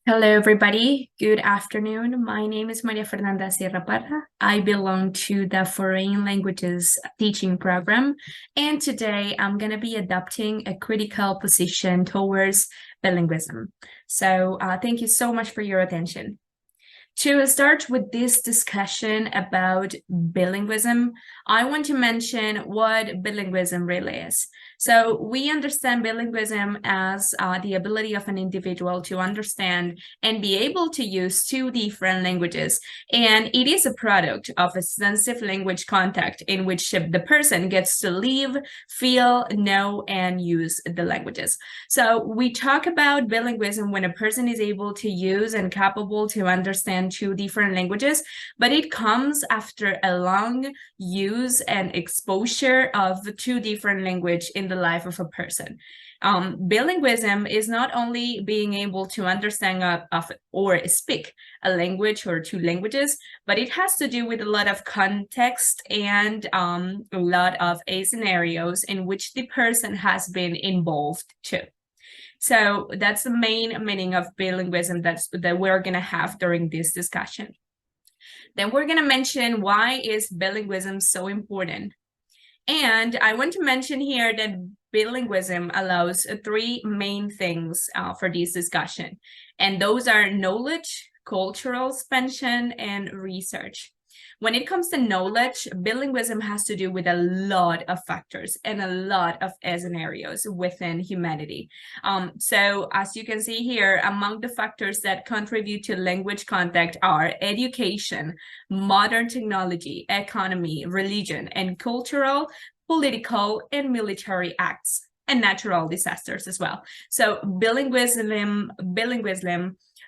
Hello, everybody. Good afternoon. My name is Maria Fernanda Sierra. I belong to the Foreign Languages teaching program, and today I'm going to be adopting a critical position towards bilingualism. So thank you so much for your attention. To start with this discussion about bilingualism, I want to mention what bilingualism really is. So we understand bilingualism as the ability of an individual to understand and be able to use two different languages. And it is a product of extensive language contact in which the person gets to live, feel, know, and use the languages. So we talk about bilingualism when a person is able to use and capable to understand two different languages, but it comes after a long use and exposure of two different languages in the life of a person. Bilingualism is not only being able to understand or speak a language or two languages, but it has to do with a lot of context and a lot of scenarios in which the person has been involved too. So that's the main meaning of bilingualism that we're going to have during this discussion. Then we're going to mention why is bilingualism so important. And I want to mention here that bilingualism allows three main things for this discussion. And those are knowledge, cultural expansion, and research. When it comes to knowledge, bilingualism has to do with a lot of factors and a lot of scenarios within humanity. So as you can see here, among the factors that contribute to language contact are education, modern technology, economy, religion, and cultural, political, and military acts, and natural disasters as well. So bilingualism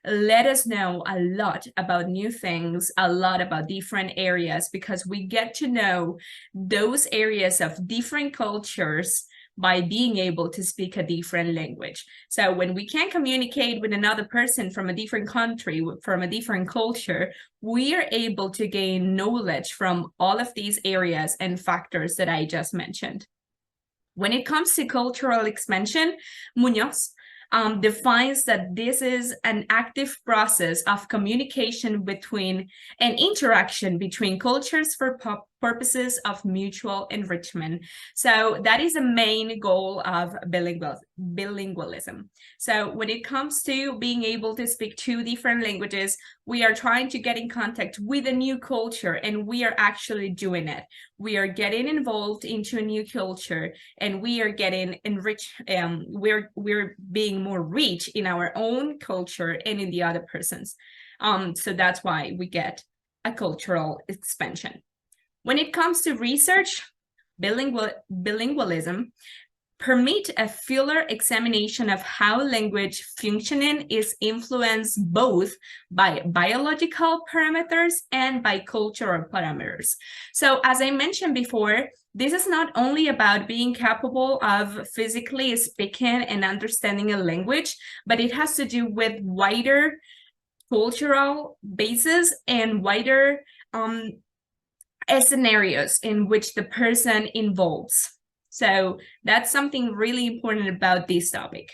let us know a lot about new things, a lot about different areas, because we get to know those areas of different cultures by being able to speak a different language. So when we can communicate with another person from a different country, from a different culture, we are able to gain knowledge from all of these areas and factors that I just mentioned. When it comes to cultural expansion, Munoz defines that this is an active process of communication between and interaction between cultures for purposes of mutual enrichment. So that is the main goal of bilingualism. So when it comes to being able to speak two different languages, we are trying to get in contact with a new culture, and we are actually doing it. We are getting involved into a new culture, and we are getting enriched. We're being more rich in our own culture and in the other person's. So that's why we get a cultural expansion. When it comes to research, bilingualism permit a fuller examination of how language functioning is influenced both by biological parameters and by cultural parameters. So as I mentioned before, this is not only about being capable of physically speaking and understanding a language, but it has to do with wider cultural bases and wider scenarios in which the person involves. So that's something really important about this topic.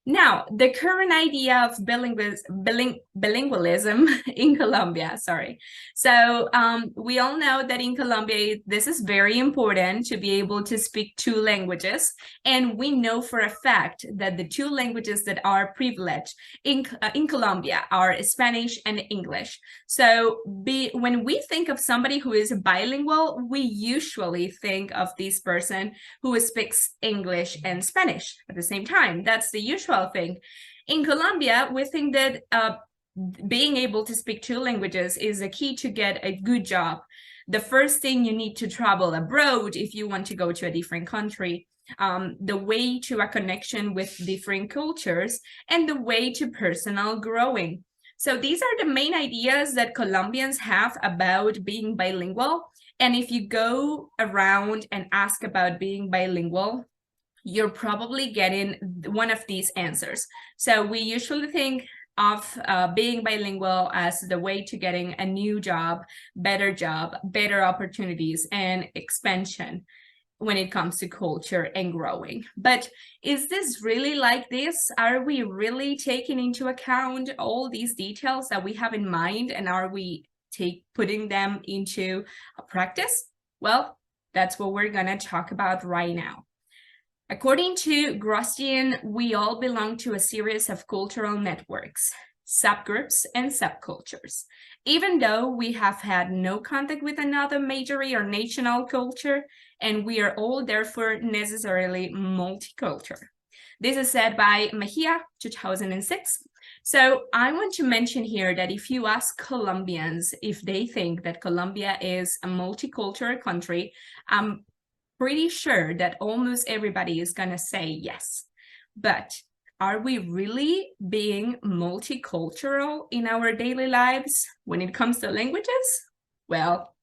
Now, the current idea of bilingualism in Colombia, sorry. So we all know that in Colombia, this is very important to be able to speak two languages. And we know for a fact that the two languages that are privileged in Colombia are Spanish and English. So when we think of somebody who is bilingual, we usually think of this person who speaks English and Spanish at the same time. That's the usual thing. In Colombia, we think that being able to speak two languages is the key to get a good job. The first thing, you need to travel abroad if you want to go to a different country. The way to a connection with different cultures, and the way to personal growing. So these are the main ideas that Colombians have about being bilingual. And if you go around and ask about being bilingual, you're probably getting one of these answers. So we usually think of being bilingual as the way to getting a new job, better opportunities, and expansion. when it comes to culture and growing. But is this really like this? Are we really taking into account all these details that we have in mind, and are we putting them into a practice? Well, that's what we're gonna talk about right now. According to Grostian, we all belong to a series of cultural networks, subgroups, and subcultures. Even though we have had no contact with another major or national culture, and we are all therefore necessarily multicultural. This is said by Mejia, 2006. So I want to mention here that if you ask Colombians if they think that Colombia is a multicultural country, I'm pretty sure that almost everybody is gonna say yes. But are we really being multicultural in our daily lives when it comes to languages? Well,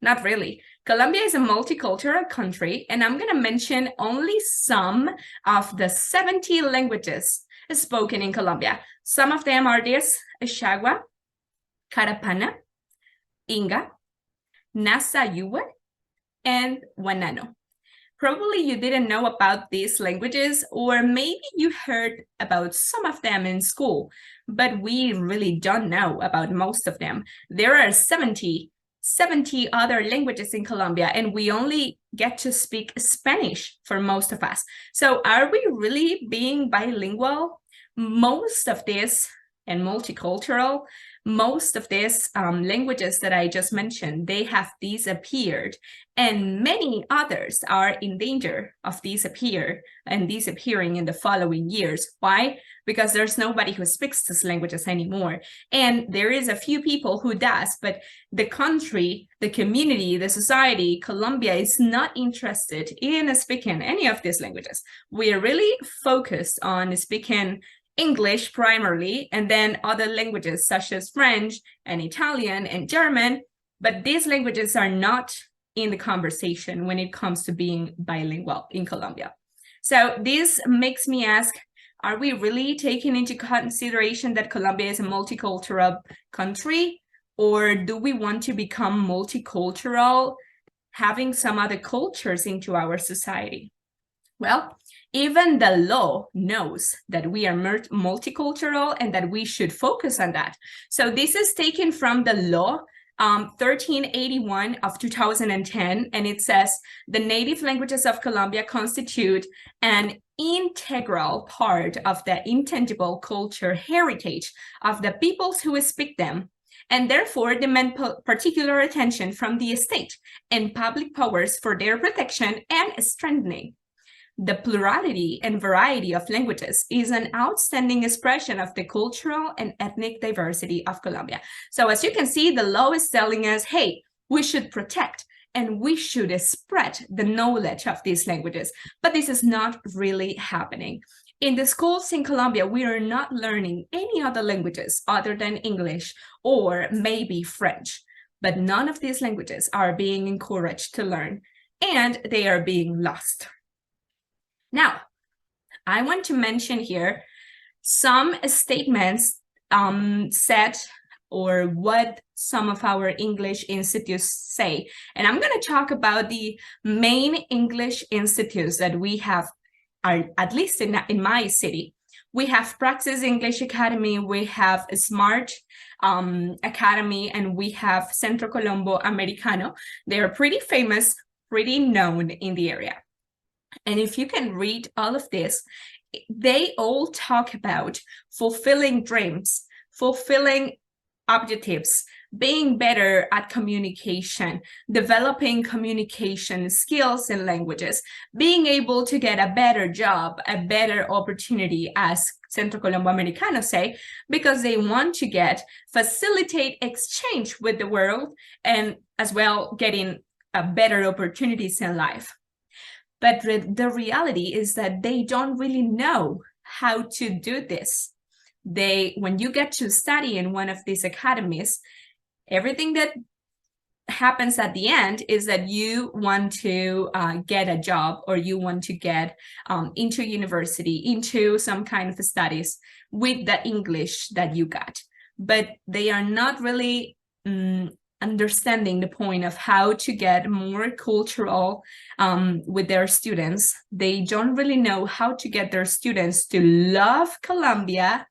not really. Colombia is a multicultural country, and I'm gonna mention only some of the 70 languages spoken in Colombia. Some of them are this: Ishagua, Carapana, Inga, Nasayuwe, and Wanano. Probably you didn't know about these languages, or maybe you heard about some of them in school, but we really don't know about most of them. There are 70 other languages in Colombia, and we only get to speak Spanish for most of us. So are we really being bilingual? Most of this, and multicultural, most of these languages that I just mentioned, they have disappeared, and many others are in danger of disappearing in the following years. Why? Because there's nobody who speaks these languages anymore, and there is a few people who does, but the country, the community, the society, Colombia is not interested in speaking any of these languages. We are really focused on speaking English primarily, and then other languages such as French and Italian and German, but these languages are not in the conversation when it comes to being bilingual in Colombia. So this makes me ask, are we really taking into consideration that Colombia is a multicultural country, or do we want to become multicultural, having some other cultures into our society? Well, even the law knows that we are multicultural and that we should focus on that. So this is taken from the law 1381 of 2010, and it says the native languages of Colombia constitute an integral part of the intangible culture heritage of the peoples who speak them, and therefore demand particular attention from the state and public powers for their protection and strengthening. The plurality and variety of languages is an outstanding expression of the cultural and ethnic diversity of Colombia. So as you can see, the law is telling us, hey, we should protect and we should spread the knowledge of these languages, but this is not really happening. In the schools in Colombia, we are not learning any other languages other than English or maybe French, but none of these languages are being encouraged to learn, and they are being lost. Now, I want to mention here some statements said, or what some of our English institutes say. And I'm going to talk about the main English institutes that we have, at least in my city. We have Praxis English Academy, we have Smart Academy, and we have Centro Colombo Americano. They are pretty famous, pretty known in the area. And if you can read all of this, they all talk about fulfilling dreams, fulfilling objectives, being better at communication, developing communication skills and languages, being able to get a better job, a better opportunity, as Centro Colombo Americano say, because they want to facilitate exchange with the world, and as well getting better opportunities in life. But the reality is that they don't really know how to do this. When you get to study in one of these academies, everything that happens at the end is that you want to get a job, or you want to get into university, into some kind of studies with the English that you got. But they are not really understanding the point of how to get more cultural with their students. They don't really know how to get their students to love Colombia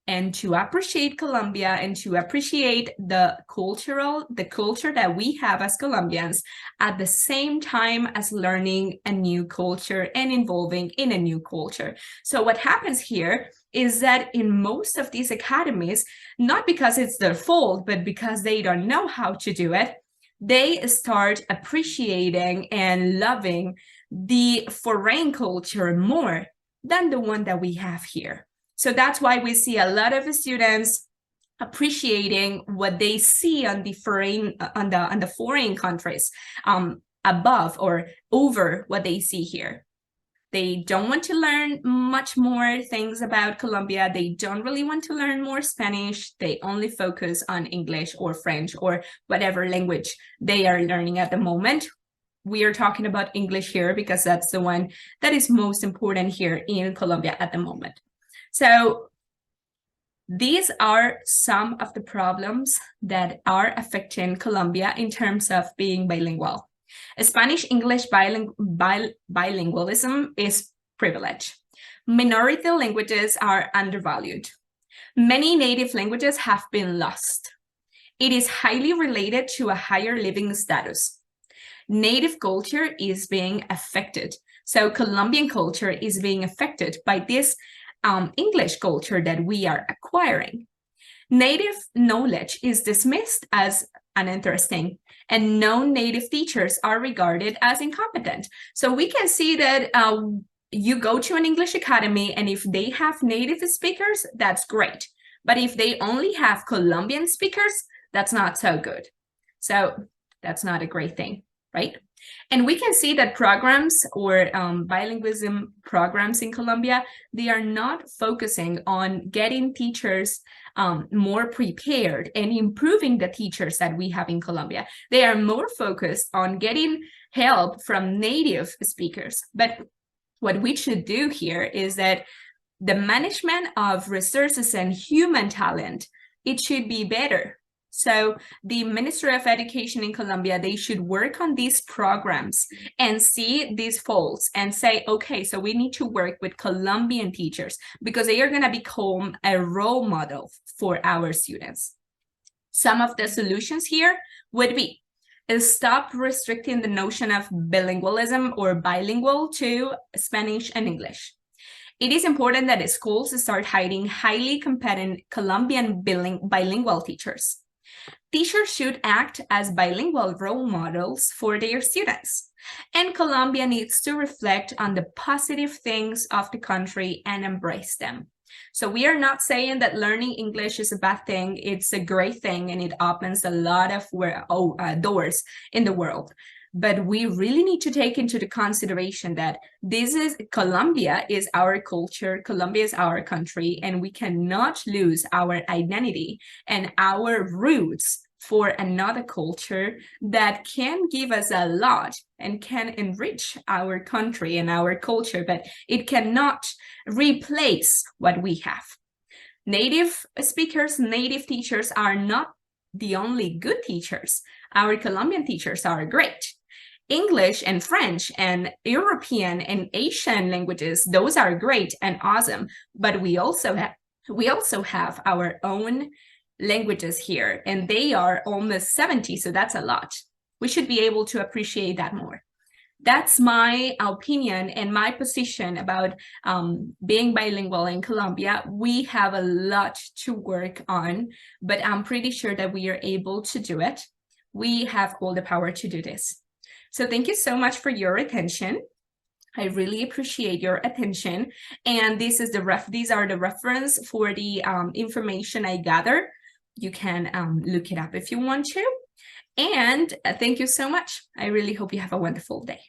and to appreciate Colombia and to appreciate the culture that we have as Colombians, at the same time as learning a new culture and involving in a new culture. So what happens here is that in most of these academies, not because it's their fault, but because they don't know how to do it, they start appreciating and loving the foreign culture more than the one that we have here. So that's why we see a lot of students appreciating what they see on the foreign countries above or over what they see here. They don't want to learn much more things about Colombia. They don't really want to learn more Spanish. They only focus on English or French or whatever language they are learning at the moment. We are talking about English here because that's the one that is most important here in Colombia at the moment. So these are some of the problems that are affecting Colombia in terms of being bilingual. Spanish-English bilingualism is privilege. Minority languages are undervalued. Many native languages have been lost. It is highly related to a higher living status. Native culture is being affected. So Colombian culture is being affected by this English culture that we are acquiring. Native knowledge is dismissed as uninteresting, and non-native teachers are regarded as incompetent. So we can see that you go to an English academy, and if they have native speakers, that's great. But if they only have Colombian speakers, that's not so good. So that's not a great thing, right? And we can see that programs or bilingualism programs in Colombia, they are not focusing on getting teachers more prepared and improving the teachers that we have in Colombia. They are more focused on getting help from native speakers. But what we should do here is that the management of resources and human talent, it should be better. So the Ministry of Education in Colombia, they should work on these programs and see these faults and say, okay, so we need to work with Colombian teachers because they are going to become a role model for our students. Some of the solutions here would be stop restricting the notion of bilingualism or bilingual to Spanish and English. It is important that schools start hiring highly competent Colombian bilingual teachers. Teachers should act as bilingual role models for their students. And Colombia needs to reflect on the positive things of the country and embrace them. So we are not saying that learning English is a bad thing. It's a great thing, and it opens a lot of doors in the world. But we really need to take into the consideration that Colombia is our culture, Colombia is our country, and we cannot lose our identity and our roots for another culture that can give us a lot and can enrich our country and our culture, but it cannot replace what we have. Native speakers, native teachers are not the only good teachers. Our Colombian teachers are great. English and French and European and Asian languages, those are great and awesome, but we also have our own languages here, and they are almost 70, so that's a lot. We should be able to appreciate that more. That's my opinion and my position about being bilingual in Colombia. We have a lot to work on, but I'm pretty sure that we are able to do it. We have all the power to do this. So thank you so much for your attention. I really appreciate your attention. And these are the reference for the information I gather. You can look it up if you want to. And thank you so much. I really hope you have a wonderful day.